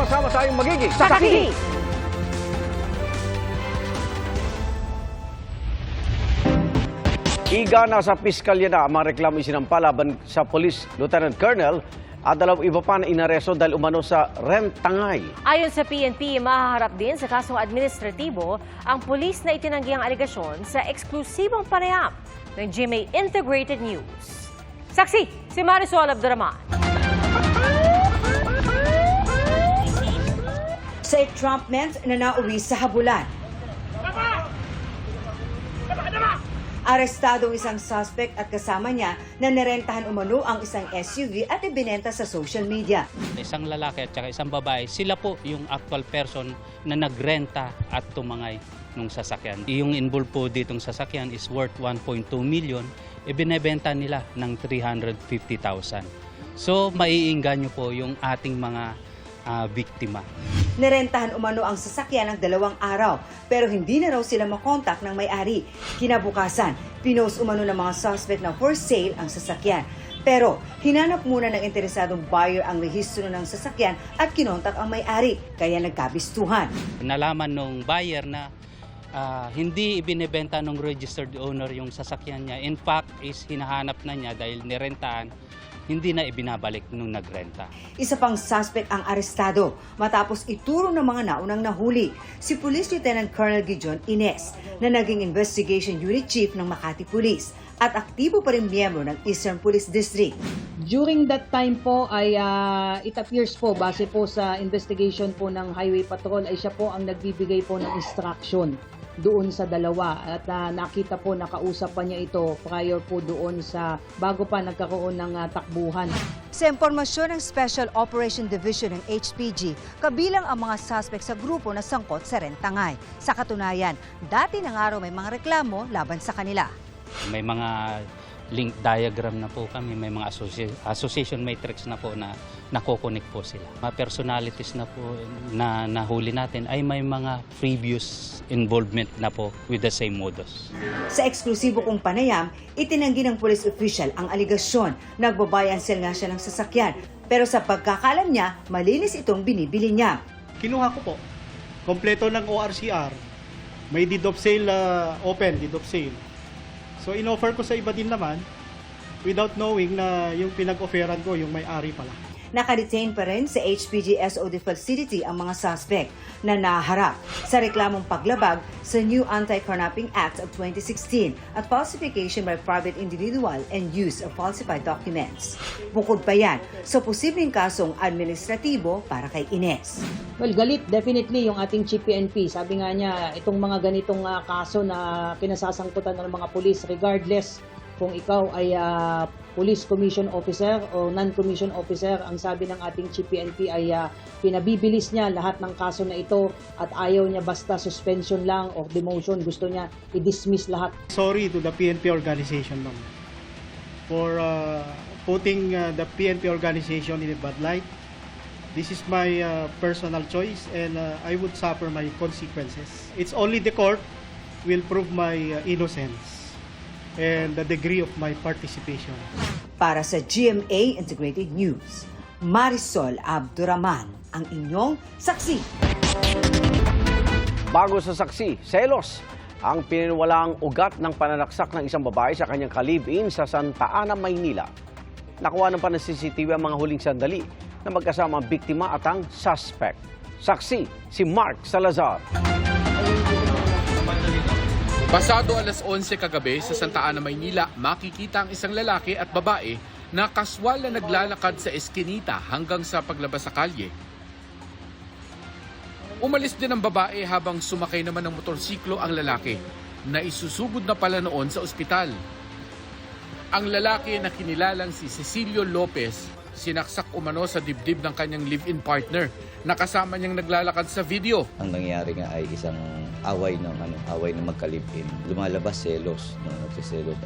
sama-sama tayong magiging Saksi! Iga na sa piskalya na ang mga reklamo isinampa laban sa Police Lieutenant Colonel at dalawang iba pa na inaresto dahil umano sa rentangay. Ayon sa PNP, mahaharap din sa kasong administratibo ang pulis na itinanggi ang alegasyon sa eksklusibong panayam ng GMA Integrated News. Saksi, si Marisol Abduraman. Sa entrapment na nauwi sa habulan. Arestado ang isang suspect at kasama niya na nirentahan umano ang isang SUV at ibinenta sa social media. Isang lalaki at saka isang babae, sila po yung actual person na nagrenta at tumangay ng sasakyan. Yung involved po ditong sasakyan is worth 1.2 million, ibinebenta nila ng 350,000. So maiinganyo po yung ating mga biktima. Nirentahan umano ang sasakyan ng 2 araw pero hindi na raw sila makontak ng may-ari. Kinabukasan, pinost umano ng mga suspect na for sale ang sasakyan. Pero hinanap muna ng interesadong buyer ang rehistro ng sasakyan at kinontak ang may-ari, kaya nagkabistuhan. Nalaman nung buyer na hindi ibinebenta ng registered owner yung sasakyan niya. In fact, is hinahanap na niya dahil nirentahan, hindi na ibinabalik nung nagrenta. Isa pang suspect ang arestado matapos ituro ng mga naunang nahuli, si Police Lieutenant Colonel Gijon Ines na naging Investigation Unit Chief ng Makati Police at aktibo pa rin miyembro ng Eastern Police District. During that time po ay it appears po, base po sa investigation po ng Highway Patrol, ay siya po ang nagbibigay po ng instruction doon sa dalawa at nakita po nakausap pa niya ito prior po doon sa bago pa nagkaroon ng takbuhan. Sa impormasyon ng Special Operation Division ng HPG, kabilang ang mga suspect sa grupo na sangkot sa rentangay. Sa katunayan, dati na nga raw may mga reklamo laban sa kanila. May mga link diagram na po kami, may mga association matrix na po na nakokonek po sila. Mga personalities na po na nahuli natin ay may mga previous involvement na po with the same modus. Sa eksklusibo kong panayam, itinanggi ng police official ang aligasyon. Nagbabuy and sell nga siya ng sasakyan. Pero sa pagkakalam niya, malinis itong binibili niya. Kinuha ko po. Kompleto ng ORCR. May deed of sale, open deed of sale. So in-offer ko sa iba din naman without knowing na yung pinag-offeran ko yung may-ari pala. Nakadetain pa rin sa HPG SOD facility ang mga suspect na naharap sa reklamong paglabag sa New Anti-Carnapping Act of 2016 at falsification by private individual and use of falsified documents. Bukod pa yan sa posibleng kasong administratibo para kay Ines. Well, galit definitely yung ating Chief PNP. Sabi nga niya, itong mga ganitong kaso na kinasasangkutan ng mga pulis, regardless kung ikaw ay police commission officer o non-commission officer, ang sabi ng ating Chief PNP ay pinabibilis niya lahat ng kaso na ito at ayaw niya basta suspension lang o demotion. Gusto niya i-dismiss lahat. Sorry to the PNP organization ma'am for putting the PNP organization in a bad light. This is my personal choice and I would suffer my consequences. It's only the court will prove my innocence and the degree of my participation. Para sa GMA Integrated News, Marisol Abduraman, ang inyong saksi. Bago sa saksi, selos ang pininiwalaang ugat ng pananaksak ng isang babae sa kanyang ka-live-in sa Santa Ana, Maynila. Nakuha ng CCTV ang mga huling sandali na magkasama ang biktima at ang suspect. Saksi, si Mark Salazar. Pasado alas 11 kagabi sa Santa Ana, Maynila, makikita ang isang lalaki at babae na kaswal na naglalakad sa eskinita hanggang sa paglabas sa kalye. Umalis din ang babae habang sumakay naman ng motorsiklo ang lalaki na isusugod na pala noon sa ospital. Ang lalaki na kinilalang si Cecilio Lopez, sinaksak umano sa dibdib ng kanyang live-in partner na kasama niyang naglalakad sa video. Ang nangyari nga ay isang away ng magkalipin. Lumalabas selos, no, nagsiselos.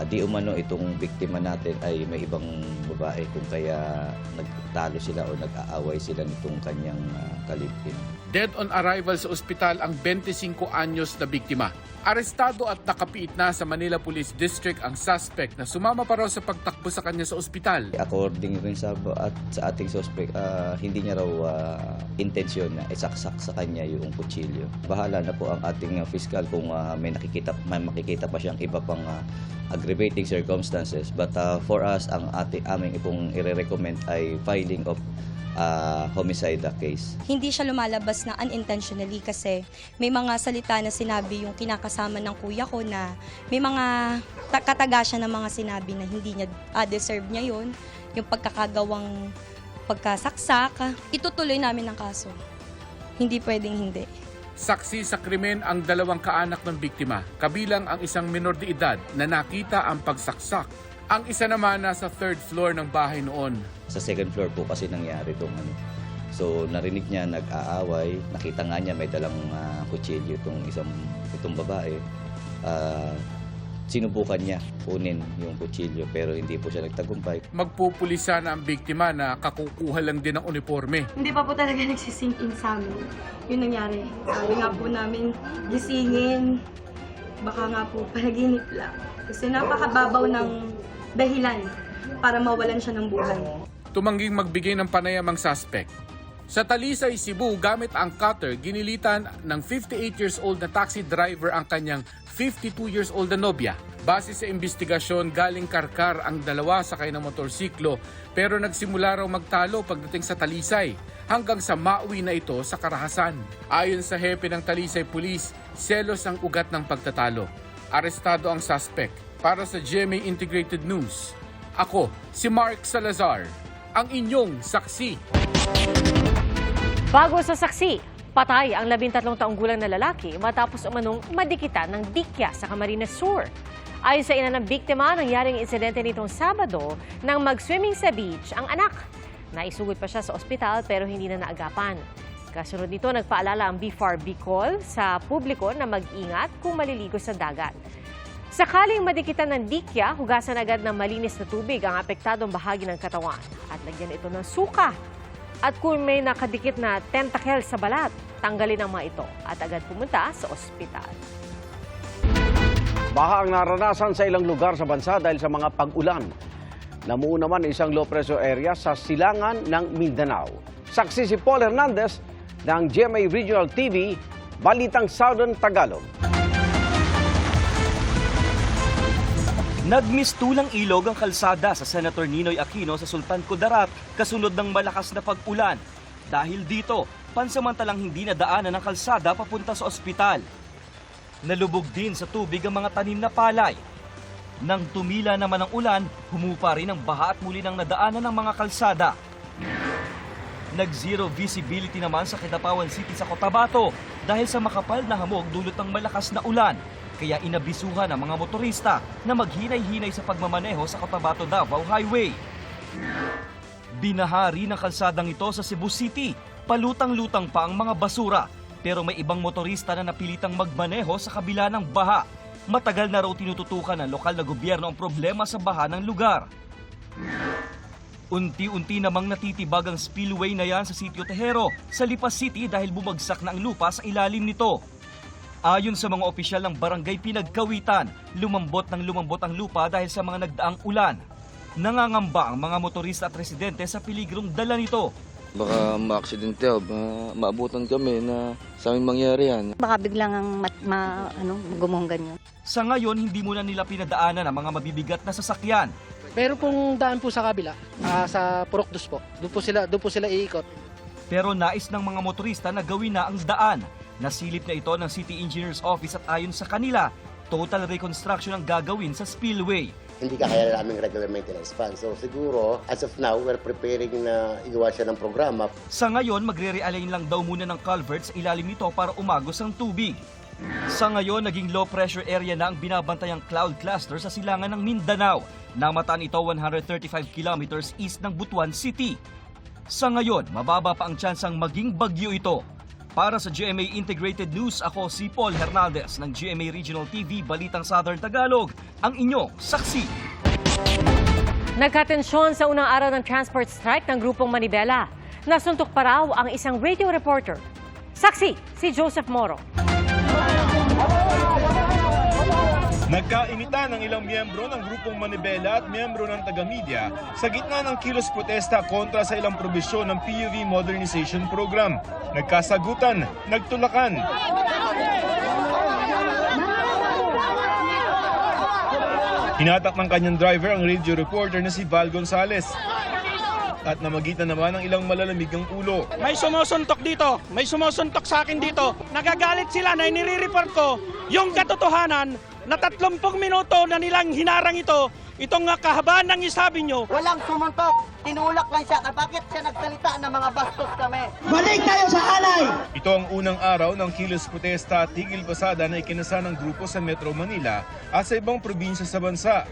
Di umano itong biktima natin ay may ibang babae kung kaya nagtalo sila o nag-aaway sila nitong kanyang kalibin. Dead on arrival sa ospital ang 25 anyos na biktima. Arestado at nakapiit na sa Manila Police District ang suspect na sumama pa raw sa pagtakbo sa kanya sa ospital. According rin sa ating suspect, hindi niya raw intensyon na isaksak sa kanya yung kutsilyo. Bahala na po ang ating fiscal kung may makikita pa siyang iba pang aggravating circumstances. But for us, ang aming ipong i-recommend ay filing of homicide case. Hindi siya lumalabas na unintentionally kasi may mga salita na sinabi yung kinakasama ng kuya ko na may mga kataga siya ng mga sinabi na hindi niya deserve niya yun. Yung pagkakagawang pagkasaksak, itutuloy namin ang kaso. Hindi pwedeng hindi. Saksi sa krimen ang 2 kaanak ng biktima, kabilang ang isang menor de edad na nakita ang pagsaksak. Ang isa naman nasa 3rd floor ng bahay noon. Sa 2nd floor po kasi nangyari itong So narinig niya nag-aaway, nakita nga niya may dalang kutsilyo itong babae. Sinubukan niya kunin yung kutsilyo pero hindi po siya nagtagumpay. Magpupulisa na ang biktima na kakukuha lang din ng uniforme. Hindi pa po talaga nagsisink in sa amin. Yun nangyari. Sabi nga po namin, gisingin. Baka nga po panaginip lang. Kasi napakababaw ng dahilan para mawalan siya ng buhay. Tumangging magbigay ng panayam ang suspect. Sa Talisay, Cebu, gamit ang cutter, ginilitan ng 58 years old na taxi driver ang kanyang 52 years old na nobya. Base sa investigasyon, galing Karkar ang dalawa sakay ng motorsiklo pero nagsimula raw magtalo pagdating sa Talisay hanggang sa mauwi na ito sa Karahasan. Ayon sa hepe ng Talisay Police, selos ang ugat ng pagtatalo. Arestado ang suspect. Para sa GMA Integrated News, ako si Mark Salazar, ang inyong saksi. Bago sa saksi, patay ang 13 taong gulang na lalaki matapos umanong madikitan ng dikya sa Camarines Sur. Ayon sa ina ng biktima, nangyaring insidente nitong Sabado nang mag-swimming sa beach ang anak. Naisugod pa siya sa ospital pero hindi na naagapan. Kasunod nito, nagpaalala ang BFAR Bicol sa publiko na mag-ingat kung maliligo sa dagat. Sakaling madikitan ng dikya, hugasan agad ng malinis na tubig ang apektadong bahagi ng katawan at lagyan ito ng suka. At kung may nakadikit na tentacle sa balat, tanggalin ang mga ito at agad pumunta sa ospital. Baha ang naranasan sa ilang lugar sa bansa dahil sa mga pag-ulan. Namuo naman isang low pressure area sa silangan ng Mindanao. Saksi si Paul Hernandez ng GMA Regional TV, Balitang Southern Tagalog. Nagmistulang ilog ang kalsada sa Senator Ninoy Aquino sa Sultan Kudarat kasunod ng malakas na pag-ulan. Dahil dito, pansamantalang hindi nadaanan ang kalsada papunta sa ospital. Nalubog din sa tubig ang mga tanim na palay. Nang tumila naman ang ulan, humupa rin ang baha at muli nang nadaanan ng mga kalsada. Nag-zero visibility naman sa Kidapawan City sa Cotabato dahil sa makapal na hamog dulot ng malakas na ulan. Kaya inabisuhan ang mga motorista na maghinay-hinay sa pagmamaneho sa Cotabato-Davao Highway. Binahari ng kalsadang ito sa Cebu City, palutang-lutang pa ang mga basura. Pero may ibang motorista na napilitang magmaneho sa kabila ng baha. Matagal na raw tinututukan ng lokal na gobyerno ang problema sa baha ng lugar. Unti-unti namang natitibag ang spillway na yan sa Sitio Tejero sa Lipas City dahil bumagsak na ang lupa sa ilalim nito. Ayon sa mga opisyal ng barangay Pinagkawitan, lumambot ang lupa dahil sa mga nagdaang ulan. Nangangamba ang mga motorista at residente sa peligrong dala nito. Baka ma-aksidente o maabutan kami na sa aming mangyari yan. Baka biglang ang gumuhong ganyan. Sa ngayon, hindi muna nila pinadaanan ang mga mabibigat na sasakyan. Meron pong daan po sa kabila, sa Purokdos po. Doon po sila iikot. Pero nais ng mga motorista na gawin na ang daan. Nasilip na ito ng City Engineer's Office at ayon sa kanila, total reconstruction ang gagawin sa spillway. Hindi kaya naming regular maintenance fund. So siguro, as of now, we're preparing na igawa siya ng programa. Sa ngayon, magre-realign lang daw muna ng culvert sa ilalim nito para umagos ang tubig. Sa ngayon, naging low pressure area na ang binabantayang cloud cluster sa silangan ng Mindanao. Namataan ito 135 kilometers east ng Butuan City. Sa ngayon, mababa pa ang tsansang maging bagyo ito. Para sa GMA Integrated News, ako si Paul Hernandez ng GMA Regional TV Balitang Southern Tagalog, ang inyong saksi. Nagkatensyon sa unang araw ng transport strike ng grupong Manibela. Nasuntok pa raw ang isang radio reporter. Saksi, si Joseph Moro. Nagkainitan ng ilang miyembro ng grupong Manibela at miyembro ng taga-media sa gitna ng kilos protesta kontra sa ilang probisyon ng PUV Modernization Program. Nagkasagutan, nagtulakan. Hinatak ng kanyang driver ang radio reporter na si Val Gonzales. At namagitan naman ng ilang malalamig ang ulo. May sumusuntok dito, may sumusuntok sa akin dito. Nagagalit sila na inire-report ko yung katotohanan na 30 minuto na nilang hinarang itong kahabaan ng isabi nyo. Walang sumuntok, tinulak lang siya. Bakit siya nagsalita ng mga bastos kami? Balik tayo sa alay! Ito ang unang araw ng kilos protesta at tigil pasada na ikinasa ng grupo sa Metro Manila at sa ibang probinsya sa bansa.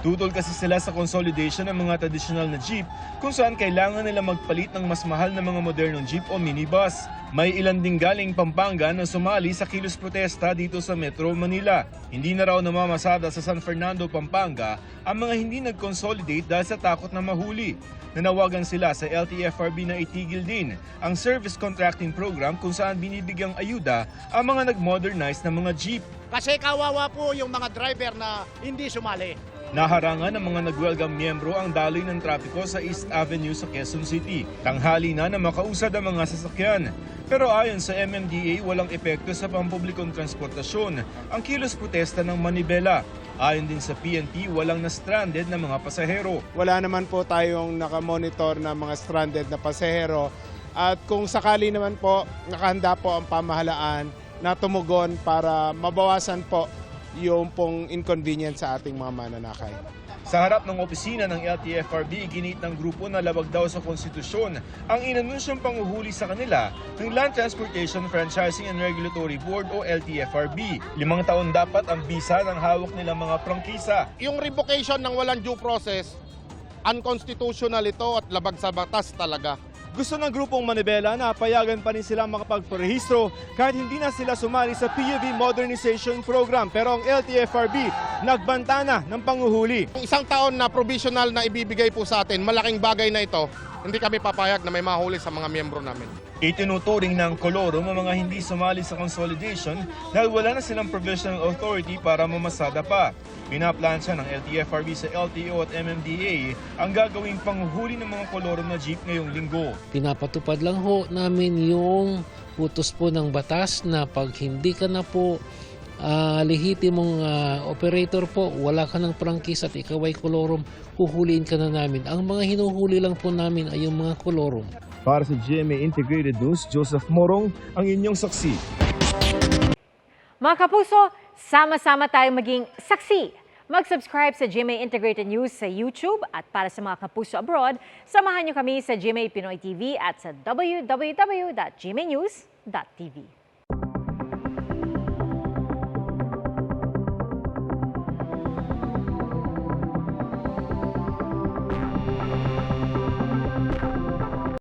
Tutol kasi sila sa consolidation ng mga tradisyonal na jeep kung saan kailangan nila magpalit ng mas mahal na mga modernong jeep o minibus. May ilan ding galing Pampanga na sumali sa kilos protesta dito sa Metro Manila. Hindi na raw namamasada sa San Fernando, Pampanga ang mga hindi nag-consolidate dahil sa takot na mahuli. Nanawagan sila sa LTFRB na itigil din ang service contracting program kung saan binibigyang ayuda ang mga nag-modernize na mga jeep. Kasi kawawa po yung mga driver na hindi sumali. Naharangan ng mga nag-welcome miyembro ang daloy ng trapiko sa East Avenue sa Quezon City. Tanghali na makausad ang mga sasakyan. Pero ayon sa MMDA, walang epekto sa pampublikong transportasyon ang kilos protesta ng Manibela. Ayon din sa PNP, walang na-stranded na mga pasahero. Wala naman po tayong nakamonitor na mga stranded na pasahero. At kung sakali naman po, nakahanda po ang pamahalaan na tumugon para mabawasan po yung pong inconvenience sa ating mga mananakay. Sa harap ng opisina ng LTFRB, ginit ng grupo na labag daw sa konstitusyon ang inanunsyong panguhuli sa kanila ng Land Transportation Franchising and Regulatory Board o LTFRB. 5 taon dapat ang bisa ng hawak nilang mga prangkisa. Yung revocation ng walang due process, unconstitutional ito at labag sa batas talaga. Gusto ng grupong Manibela na payagan pa rin sila makapagparehistro kahit hindi na sila sumali sa PUV Modernization Program. Pero ang LTFRB nagbanta na ng panguhuli. Isang taon na provisional na ibibigay po sa atin, malaking bagay na ito. Hindi kami papayag na may mahuli sa mga miyembro namin. Itinuturing ng Colorum ang mga hindi sumali sa consolidation dahil wala na silang provisional authority para mamasada pa. Pinaplansya ng LTFRB sa LTO at MMDA ang gagawing panguhuli ng mga Colorum na jeep ngayong linggo. Pinapatupad lang ho namin yung utos po ng batas na pag hindi ka na po lehitimong operator po, wala ka ng prangkis at ikaw ay Colorum, huhuliin ka na namin. Ang mga hinuhuli lang po namin ay yung mga Colorum. Para sa GMA Integrated News, Joseph Morong, ang inyong saksi. Mga kapuso, sama-sama tayong maging saksi. Mag-subscribe sa GMA Integrated News sa YouTube at para sa mga kapuso abroad, samahan niyo kami sa GMA Pinoy TV at sa www.gmanews.tv.